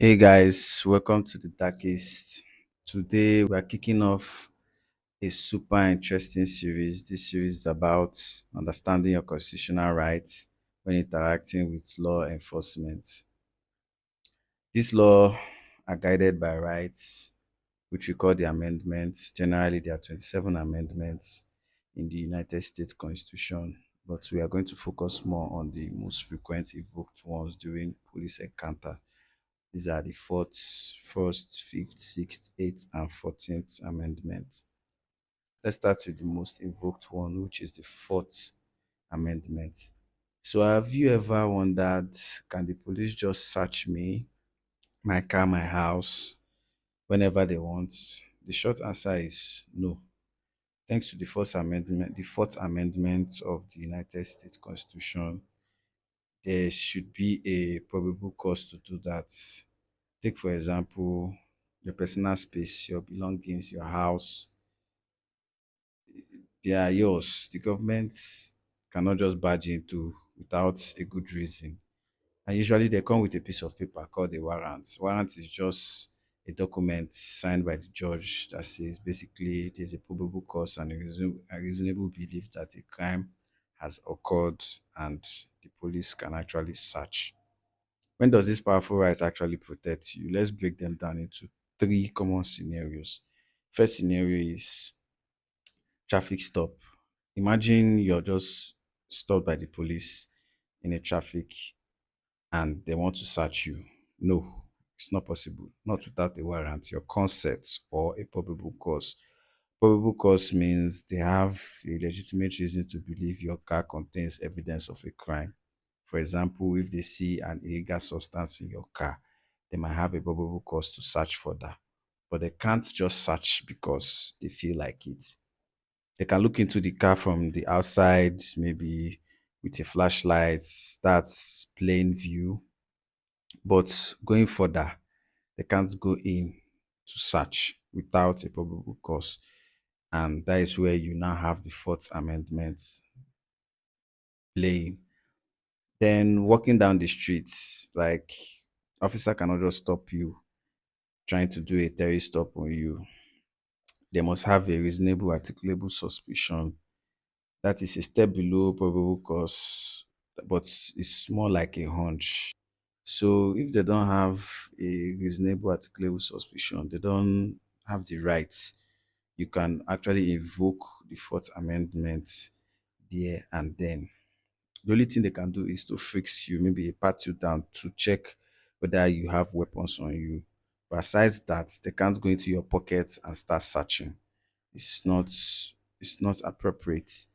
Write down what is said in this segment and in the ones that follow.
Hey guys, welcome to the Darkist. Today we are kicking off a super interesting series. This series is about understanding your constitutional rights when interacting with law enforcement. These law are guided by rights, which we call the amendments. Generally, there are 27 amendments in the United States Constitution, but we are going to focus more on the most frequent invoked ones during police encounter. These are the fourth, first, fifth, sixth, eighth, and 14th amendments. Let's start with the most invoked one, which is the Fourth Amendment. So, have you ever wondered, can the police just search me, my car, my house, whenever they want? The short answer is no. Thanks to the First Amendment, the Fourth Amendment of the United States Constitution, there should be a probable cause to do that. Take, for example, your personal space, your belongings, your house, they are yours. The government cannot just barge into without a good reason. And usually they come with a piece of paper called a warrant. Warrant is just a document signed by the judge that says basically there's a probable cause and a reasonable belief that a crime has occurred and the police can actually search. When does this powerful right actually protect you? Let's break them down into three common scenarios. First scenario is traffic stop. Imagine you're just stopped by the police in a traffic and they want to search you. No, it's not possible. Not without a warrant, your consent, or a probable cause. Probable cause means they have a legitimate reason to believe your car contains evidence of a crime. For example, if they see an illegal substance in your car, they might have a probable cause to search for that. But they can't just search because they feel like it. They can look into the car from the outside, maybe with a flashlight, that's plain view. But going further, they can't go in to search without a probable cause. And that is where you now have the Fourth Amendment playing. Then walking down the streets, like officer cannot just stop you trying to do a terrorist stop on you. They must have a reasonable articulable suspicion. That is a step below probable cause, but it's more like a hunch. So if they don't have a reasonable articulable suspicion, they don't have the rights. You can actually invoke the Fourth Amendment there and then. The only thing they can do is to fix you, maybe pat you down to check whether you have weapons on you. But besides that, they can't go into your pockets and start searching. It's not it's not appropriate.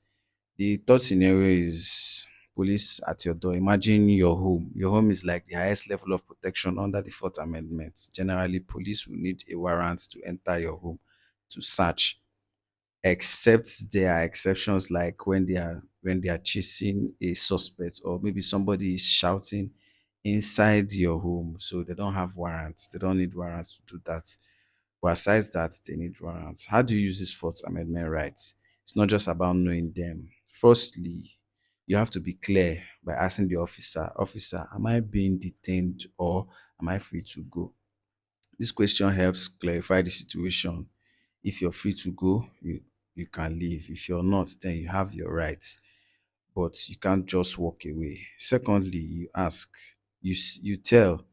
The third scenario is police at your door. Imagine your home. Your home is like the highest level of protection under the Fourth Amendment. Generally, police will need a warrant to enter your home to search, except there are exceptions like when they are chasing a suspect or maybe somebody is shouting inside your home. So they don't have warrants. They don't need warrants to do that. But aside that, they need warrants. How do you use this Fourth Amendment rights? It's not just about knowing them. Firstly, you have to be clear by asking the officer, am I being detained or am I free to go? This question helps clarify the situation. If you're free to go, you can leave. If you're not, then you have your rights, but you can't just walk away. Secondly, you ask, you tell,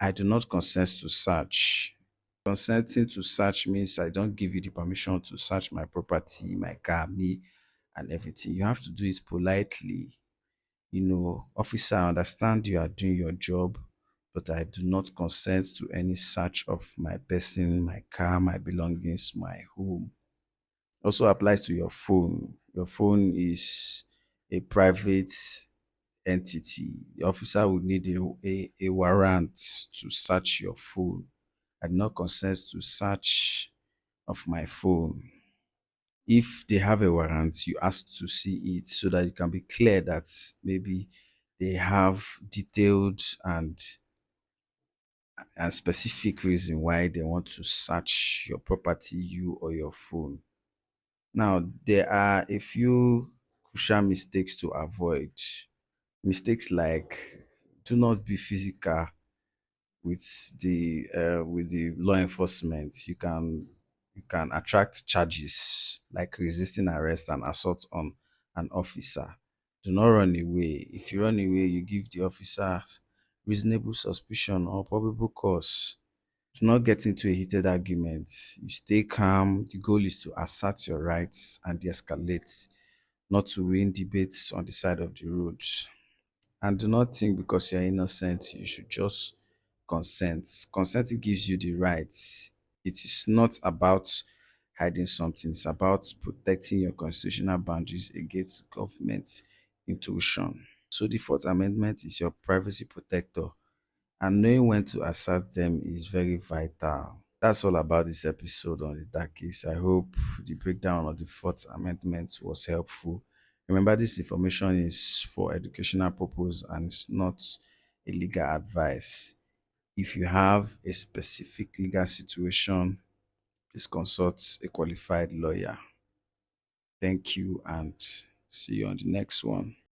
I do not consent to search. Consenting to search means I don't give you the permission to search my property, my car, me, and everything. You have to do it politely. Officer, I understand you are doing your job, but I do not consent to any search of my person, my car, my belongings, my home. Also applies to your phone. Your phone is a private entity. The officer would need a warrant to search your phone. I do not consent to search of my phone. If they have a warrant, you ask to see it so that you can be clear that maybe they have detailed and specific reason why they want to search your property, you or your phone. Now, there are a few crucial mistakes to avoid. Mistakes like do not be physical. with the law enforcement. You can attract charges like resisting arrest and assault on an officer. Do not run away. If you run away, you give the officer reasonable suspicion or probable cause. Do not get into a heated argument. You stay calm. The goal is to assert your rights and de-escalate, not to win debates on the side of the road. And do not think because you're innocent, you should just consent. Consenting gives you the rights. It is not about hiding something, it's about protecting your constitutional boundaries against government intrusion. So the Fourth Amendment is your privacy protector, and knowing when to assert them is very vital. That's all about this episode on the Darkist. I hope the breakdown of the Fourth Amendment was helpful. Remember, this information is for educational purpose and it's not a legal advice. If you have a specific legal situation, please consult a qualified lawyer. Thank you and see you on the next one.